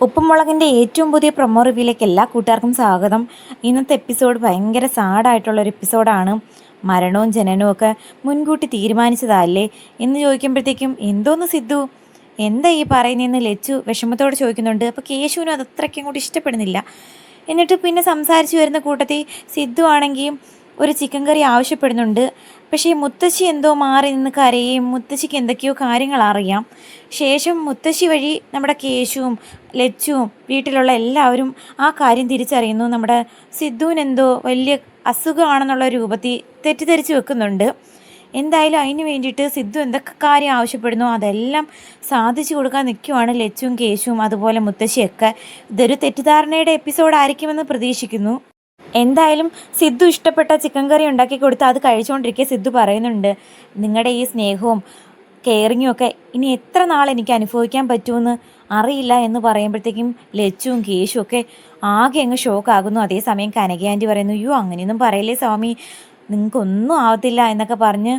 ഉപ്പുമുളകിൻ്റെ ഏറ്റവും പുതിയ പ്രൊമോ റിവ്യൂയിലേക്ക് എല്ലാ കൂട്ടുകാർക്കും സ്വാഗതം. ഇന്നത്തെ എപ്പിസോഡ് ഭയങ്കര സാഡായിട്ടുള്ളൊരു എപ്പിസോഡാണ്. മരണവും ജനനവും ഒക്കെ മുൻകൂട്ടി തീരുമാനിച്ചതല്ലേ എന്ന് ചോദിക്കുമ്പോഴത്തേക്കും എന്തോന്ന് സിദ്ധു, എന്താ ഈ പറയുന്നതെന്ന് ലച്ചു വിഷമത്തോട് ചോദിക്കുന്നുണ്ട്. അപ്പോൾ കേശുവിനും അത് അത്രയ്ക്കും കൂടി ഇഷ്ടപ്പെടുന്നില്ല. എന്നിട്ട് പിന്നെ സംസാരിച്ച് വരുന്ന കൂട്ടത്തിൽ സിദ്ധു ആണെങ്കിൽ ഒരു ചിക്കൻ കറി ആവശ്യപ്പെടുന്നുണ്ട്. പക്ഷേ മുത്തശ്ശി എന്തോ മാറി നിന്ന് കരയും, മുത്തശ്ശിക്ക് എന്തൊക്കെയോ കാര്യങ്ങൾ അറിയാം. ശേഷം മുത്തശ്ശി വഴി നമ്മുടെ കേശുവും ലച്ചുവും വീട്ടിലുള്ള എല്ലാവരും ആ കാര്യം തിരിച്ചറിയുന്നു. നമ്മുടെ സിദ്ധുവിനെന്തോ വലിയ അസുഖമാണെന്നുള്ള രൂപത്തിൽ തെറ്റിദ്ധരിച്ച് വെക്കുന്നുണ്ട്. എന്തായാലും അതിന് വേണ്ടിയിട്ട് സിദ്ധു എന്തൊക്കെ കാര്യം ആവശ്യപ്പെടുന്നോ അതെല്ലാം സാധിച്ചു കൊടുക്കാൻ നിൽക്കുവാണ് ലച്ചുവും കേശുവും അതുപോലെ മുത്തശ്ശിയൊക്കെ. ഇതൊരു തെറ്റിദ്ധാരണയുടെ എപ്പിസോഡായിരിക്കുമെന്ന് പ്രതീക്ഷിക്കുന്നു. എന്തായാലും സിദ്ധു ഇഷ്ടപ്പെട്ട ചിക്കൻ കറി ഉണ്ടാക്കി കൊടുത്ത് അത് കഴിച്ചുകൊണ്ടിരിക്കെ സിദ്ധു പറയുന്നുണ്ട്, നിങ്ങളുടെ ഈ സ്നേഹവും കെയറിങ്ങും ഒക്കെ ഇനി എത്ര നാൾ എനിക്ക് അനുഭവിക്കാൻ പറ്റുമെന്ന് അറിയില്ല എന്ന് പറയുമ്പോഴത്തേക്കും ലച്ചുവും കേശുവും ഒക്കെ ആകെ അങ്ങ് ഷോക്കാകുന്നു. അതേസമയം കനക ആൻറ്റി പറയുന്നു, അയ്യോ അങ്ങനെയൊന്നും പറയല്ലേ സ്വാമി, നിങ്ങൾക്കൊന്നും ആവത്തില്ല എന്നൊക്കെ പറഞ്ഞ്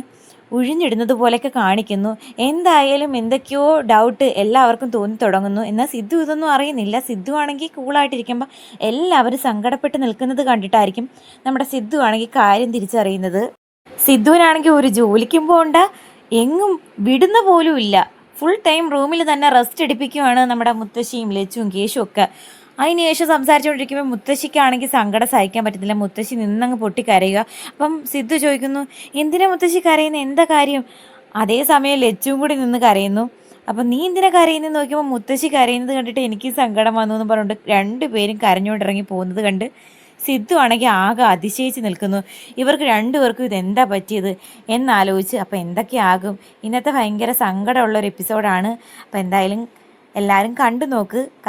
ഉഴിഞ്ഞിടുന്നത് പോലെയൊക്കെ കാണിക്കുന്നു. എന്തായാലും എന്തൊക്കെയോ ഡൗട്ട് എല്ലാവർക്കും തോന്നി തുടങ്ങുന്നു. എന്നാൽ സിദ്ധു ഇതൊന്നും അറിയുന്നില്ല. സിദ്ധു ആണെങ്കിൽ കൂളായിട്ടിരിക്കുമ്പോൾ എല്ലാവരും സങ്കടപ്പെട്ട് നിൽക്കുന്നത് കണ്ടിട്ടായിരിക്കും നമ്മുടെ സിദ്ധു ആണെങ്കിൽ കാര്യം തിരിച്ചറിയുന്നത്. സിദ്ധുവിനാണെങ്കിൽ ഒരു ജോലിക്കും പോകണ്ട, എങ്ങും വിടുന്ന പോലും ഇല്ല. ഫുൾ ടൈം റൂമിൽ തന്നെ റെസ്റ്റ് എടുപ്പിക്കുകയാണ് നമ്മുടെ മുത്തശ്ശിയും ലച്ചുവും കേശുവും ഒക്കെ. അതിന് ശേഷം സംസാരിച്ചുകൊണ്ടിരിക്കുമ്പോൾ മുത്തശ്ശിക്കാണെങ്കിൽ സങ്കടം സഹിക്കാൻ പറ്റുന്നില്ല. മുത്തശ്ശി നിന്നങ്ങ് പൊട്ടിക്കരയുക. അപ്പം സിദ്ധു ചോദിക്കുന്നു, എന്തിനാ മുത്തശ്ശി കരയുന്നത്, എന്താ കാര്യം? അതേസമയം ലച്ചുവും കൂടി നിന്ന് കരയുന്നു. അപ്പം നീ എന്തിനാ കരയുന്നത് നോക്കിയപ്പോൾ മുത്തശ്ശി കരയുന്നത് കണ്ടിട്ട് എനിക്ക് സങ്കടം വന്നു എന്ന് പറഞ്ഞുകൊണ്ട് രണ്ടുപേരും കരഞ്ഞുകൊണ്ടിറങ്ങി പോകുന്നത് കണ്ട് സിദ്ധു ആണെങ്കിൽ ആകെ അതിശയിച്ച് നിൽക്കുന്നു. ഇവർക്ക് രണ്ടുപേർക്കും ഇതെന്താ പറ്റിയത് എന്നാലോചിച്ച്. അപ്പോൾ എന്തൊക്കെയാകും ഇന്നത്തെ ഭയങ്കര സങ്കടമുള്ളൊരു എപ്പിസോഡാണ്. അപ്പോൾ എന്തായാലും എല്ലാവരും കണ്ടു നോക്ക്.